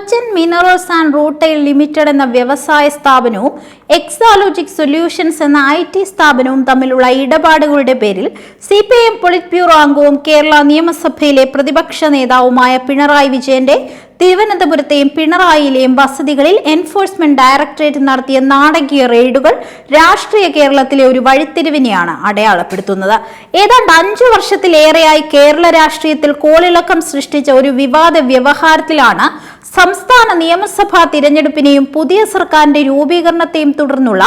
Cochin minerals and rutile limited എന്ന വ്യവസായ സ്ഥാപനവും എക്സാലോജിക് സൊല്യൂഷൻസ് എന്ന IT സ്ഥാപനവും തമ്മിലുള്ള ഇടപാടുകളുടെ പേരിൽ CPIM പൊളിറ്റ് ബ്യൂറോ അംഗവും കേരള നിയമസഭയിലെ പ്രതിപക്ഷ നേതാവുമായ പിണറായി വിജയന്റെ തിരുവനന്തപുരത്തെയും പിണറായിയിലെയും വസതികളിൽ എൻഫോഴ്സ്മെന്റ് ഡയറക്ടറേറ്റ് നടത്തിയ നാടകീയ റെയ്ഡുകൾ രാഷ്ട്രീയ കേരളത്തിലെ ഒരു വഴിത്തിരിവിനെയാണ് അടയാളപ്പെടുത്തുന്നത്. ഏതാണ്ട് 5 വർഷത്തിലേറെയായി കേരള രാഷ്ട്രീയത്തിൽ കോളിളക്കം സൃഷ്ടിച്ച ഒരു വിവാദ വ്യവഹാരത്തിലാണ് സംസ്ഥാന നിയമസഭാ തിരഞ്ഞെടുപ്പിനെയും പുതിയ സർക്കാരിന്റെ രൂപീകരണത്തെയും തുടർന്നുള്ള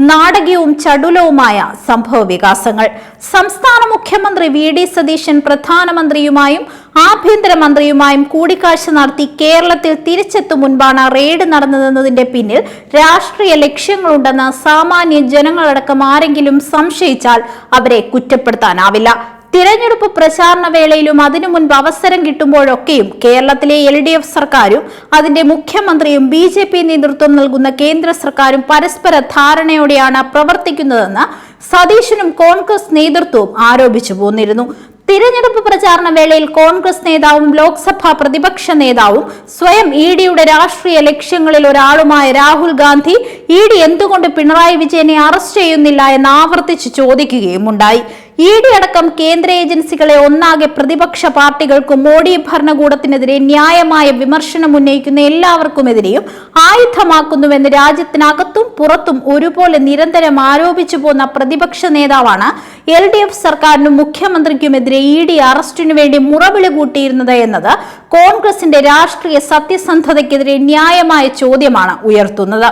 നാടകീയവും ചടുലവുമായ സംഭവ വികാസങ്ങൾ. സംസ്ഥാന മുഖ്യമന്ത്രി VD സതീശൻ പ്രധാനമന്ത്രിയുമായും ആഭ്യന്തരമന്ത്രിയുമായും കൂടിക്കാഴ്ച നടത്തി കേരളത്തിൽ തിരിച്ചെത്തും മുൻപാണ് റെയ്ഡ് നടന്നതെന്നതിന്റെ പിന്നിൽ രാഷ്ട്രീയ ലക്ഷ്യങ്ങളുണ്ടെന്ന് സാമാന്യ ജനങ്ങളടക്കം ആരെങ്കിലും സംശയിച്ചാൽ അവരെ കുറ്റപ്പെടുത്താനാവില്ല. തിരഞ്ഞെടുപ്പ് പ്രചാരണ വേളയിലും അതിനു മുൻപ് അവസരം കിട്ടുമ്പോഴൊക്കെയും കേരളത്തിലെ LDF സർക്കാരും അതിന്റെ മുഖ്യമന്ത്രിയും BJP നേതൃത്വം നൽകുന്ന കേന്ദ്ര സർക്കാരും പരസ്പര ധാരണയോടെയാണ് പ്രവർത്തിക്കുന്നതെന്ന് സതീശനും കോൺഗ്രസ് നേതൃത്വവും ആരോപിച്ചു പോന്നിരുന്നു. തിരഞ്ഞെടുപ്പ് പ്രചാരണ വേളയിൽ കോൺഗ്രസ് നേതാവും ലോക്സഭാ പ്രതിപക്ഷ നേതാവും സ്വയം EDയുടെ രാഷ്ട്രീയ ലക്ഷ്യങ്ങളിൽ ഒരാളുമായ രാഹുൽ ഗാന്ധി ED എന്തുകൊണ്ട് പിണറായി വിജയനെ അറസ്റ്റ് ചെയ്യുന്നില്ല എന്ന് ആവർത്തിച്ച് ചോദിക്കുകയും ഉണ്ടായി. ED അടക്കം കേന്ദ്ര ഏജൻസികളെ ഒന്നാകെ പ്രതിപക്ഷ പാർട്ടികൾക്കും മോഡി ഭരണകൂടത്തിനെതിരെ ന്യായമായ വിമർശനം ഉന്നയിക്കുന്ന എല്ലാവർക്കുമെതിരെയും ആയുധമാക്കുന്നുവെന്ന് രാജ്യത്തിനകത്തും പുറത്തും ഒരുപോലെ നിരന്തരം ആരോപിച്ചു പോന്ന പ്രതിപക്ഷ നേതാവാണ് LDF സർക്കാരിനും മുഖ്യമന്ത്രിക്കുമെതിരെ ED അറസ്റ്റിനു വേണ്ടി മുറവിളി കൂട്ടിയിരുന്നത് എന്നത് കോൺഗ്രസിന്റെ രാഷ്ട്രീയ സത്യസന്ധതയ്ക്കെതിരെ ന്യായമായ ചോദ്യമാണ് ഉയർത്തുന്നത്.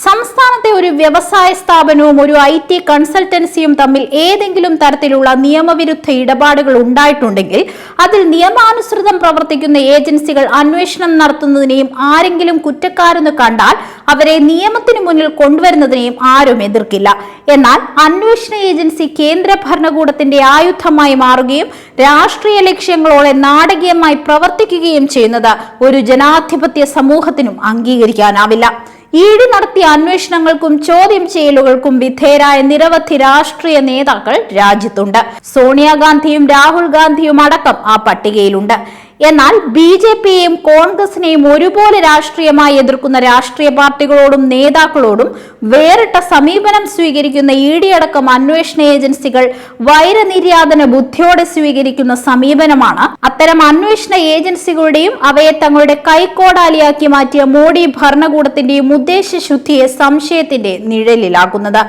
സംസ്ഥാനത്തെ ഒരു വ്യവസായ സ്ഥാപനവും ഒരു IT കൺസൾട്ടൻസിയും തമ്മിൽ ഏതെങ്കിലും തരത്തിലുള്ള നിയമവിരുദ്ധ ഇടപാടുകൾ ഉണ്ടായിട്ടുണ്ടെങ്കിൽ അതിൽ നിയമാനുസൃതം പ്രവർത്തിക്കുന്ന ഏജൻസികൾ അന്വേഷണം നടത്തുന്നതിനെയും ആരെങ്കിലും കുറ്റക്കാരെന്ന് കണ്ടാൽ അവരെ നിയമത്തിന് മുന്നിൽ കൊണ്ടുവരുന്നതിനെയും ആരും എതിർക്കില്ല. എന്നാൽ അന്വേഷണ ഏജൻസി കേന്ദ്ര ഭരണകൂടത്തിന്റെ ആയുധമായി മാറുകയും രാഷ്ട്രീയ ലക്ഷ്യങ്ങളോടെ നാടകീയമായി പ്രവർത്തിക്കുകയും ചെയ്യുന്നത് ഒരു ജനാധിപത്യ സമൂഹത്തിനും അംഗീകരിക്കാനാവില്ല. ED നടത്തിയ അന്വേഷണങ്ങൾക്കും ചോദ്യം ചെയ്യലുകൾക്കും വിധേയരായ നിരവധി രാഷ്ട്രീയ നേതാക്കൾ രാജ്യത്തുണ്ട്. സോണിയാഗാന്ധിയും രാഹുൽ ഗാന്ധിയും അടക്കം ആ പട്ടികയിലുണ്ട്. എന്നാൽ BJPയെയും കോൺഗ്രസിനെയും ഒരുപോലെ രാഷ്ട്രീയമായി എതിർക്കുന്ന രാഷ്ട്രീയ പാർട്ടികളോടും നേതാക്കളോടും വേറിട്ട സമീപനം സ്വീകരിക്കുന്ന ED അടക്കം അന്വേഷണ ഏജൻസികൾ വൈരനിര്യാതന ബുദ്ധിയോടെ സ്വീകരിക്കുന്ന സമീപനമാണ് അത്തരം അന്വേഷണ ഏജൻസികളുടെയും അവയെ തങ്ങളുടെ കൈക്കോടാലിയാക്കി മാറ്റിയ മോഡി ഭരണകൂടത്തിന്റെയും ഉദ്ദേശശുദ്ധിയെ സംശയത്തിന്റെ നിഴലിലാക്കുന്നത്.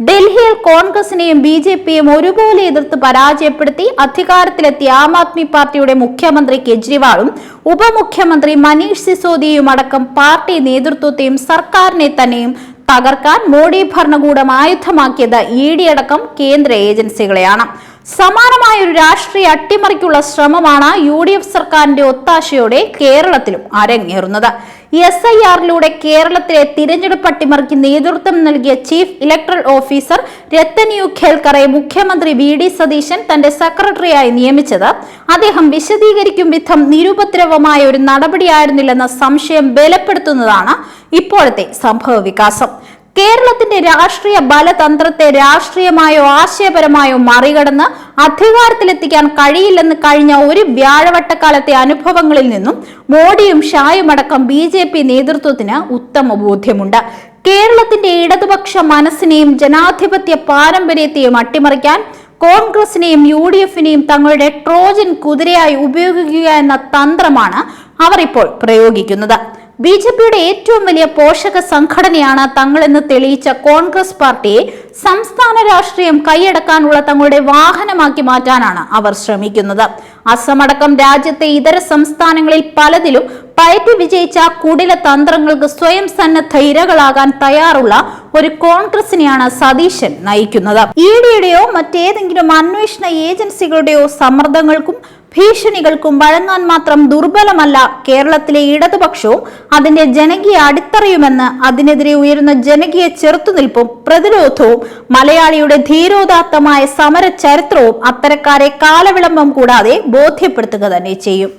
ഡൽഹിയിൽ കോൺഗ്രസിനെയും BJPയെയും ഒരുപോലെ എതിർത്ത് പരാജയപ്പെടുത്തി അധികാരത്തിലെത്തിയ ആം ആദ്മി പാർട്ടിയുടെ മുഖ്യമന്ത്രി കെജ്രിവാളും ഉപമുഖ്യമന്ത്രി മനീഷ് സിസോദിയയും അടക്കം പാർട്ടി നേതൃത്വത്തെയും സർക്കാരിനെ തന്നെയും തകർക്കാൻ മോഡി ഭരണകൂടം ആയുധമാക്കിയത് ED അടക്കം കേന്ദ്ര ഏജൻസികളെയാണ്. സമാനമായ ഒരു രാഷ്ട്രീയ അട്ടിമറിക്കുള്ള ശ്രമമാണ് UDF സർക്കാരിന്റെ ഒത്താശയോടെ കേരളത്തിലും അരങ്ങേറുന്നത്. SIRലൂടെ കേരളത്തിലെ തിരഞ്ഞെടുപ്പ് അട്ടിമറിക്ക് നേതൃത്വം നൽകിയ ചീഫ് ഇലക്ടറൽ ഓഫീസർ രത്തന്യു ഖേൽക്കറെ മുഖ്യമന്ത്രി VD സതീശൻ തന്റെ സെക്രട്ടറിയായി നിയമിച്ചത് അദ്ദേഹം വിശദീകരിക്കും വിധം നിരുപദ്രവമായ ഒരു നടപടിയായിരുന്നില്ലെന്ന സംശയം ബലപ്പെടുത്തുന്നതാണ് ഇപ്പോഴത്തെ സംഭവ വികാസം. കേരളത്തിന്റെ രാഷ്ട്രീയ ബലതന്ത്രത്തെ രാഷ്ട്രീയമായോ ആശയപരമായോ മറികടന്ന് അധികാരത്തിലെത്തിക്കാൻ കഴിയില്ലെന്ന് കഴിഞ്ഞ ഒരു വ്യാഴവട്ടക്കാലത്തെ അനുഭവങ്ങളിൽ നിന്നും മോഡിയും ഷായും അടക്കം BJP നേതൃത്വത്തിന് ഉത്തമ ബോധ്യമുണ്ട്. കേരളത്തിന്റെ ഇടതുപക്ഷ മനസ്സിനെയും ജനാധിപത്യ പാരമ്പര്യത്തെയും അട്ടിമറിക്കാൻ കോൺഗ്രസിനെയും UDFനെയും തങ്ങളുടെ ട്രോജൻ കുതിരയായി ഉപയോഗിക്കുക എന്ന തന്ത്രമാണ് അവർ ഇപ്പോൾ പ്രയോഗിക്കുന്നത്. BJPയുടെ ഏറ്റവും വലിയ പോഷക സംഘടനയാണ് തങ്ങളെന്ന് തെളിയിച്ച കോൺഗ്രസ് പാർട്ടിയെ സംസ്ഥാന രാഷ്ട്രീയം കൈയടക്കാനുള്ള തങ്ങളുടെ വാഹനമാക്കി മാറ്റാനാണ് അവർ ശ്രമിക്കുന്നത്. അസമടക്കം രാജ്യത്തെ ഇതര സംസ്ഥാനങ്ങളിൽ പലതിലും പയറ്റി വിജയിച്ച കുടില തന്ത്രങ്ങൾക്ക് സ്വയം സന്നദ്ധ ഇരകളാകാൻ തയ്യാറുള്ള ഒരു കോൺഗ്രസിനെയാണ് സതീശൻ നയിക്കുന്നത്. EDയുടെയോ മറ്റേതെങ്കിലും അന്വേഷണ ഏജൻസികളുടെയോ സമ്മർദ്ദങ്ങൾക്കും ഭീഷണികൾക്കും വഴങ്ങാൻ മാത്രം ദുർബലമല്ല കേരളത്തിലെ ഇടതുപക്ഷവും അതിന്റെ ജനകീയ അടിത്തറയുമെന്ന് അതിനെതിരെ ഉയരുന്ന ജനകീയ ചെറുത്തുനിൽപ്പും പ്രതിരോധവും മലയാളിയുടെ ധീരോദാത്തമായ സമര ചരിത്രവും അത്തരക്കാരെ കാലവിളംബം കൂടാതെ ബോധ്യപ്പെടുത്തുക തന്നെ ചെയ്യും.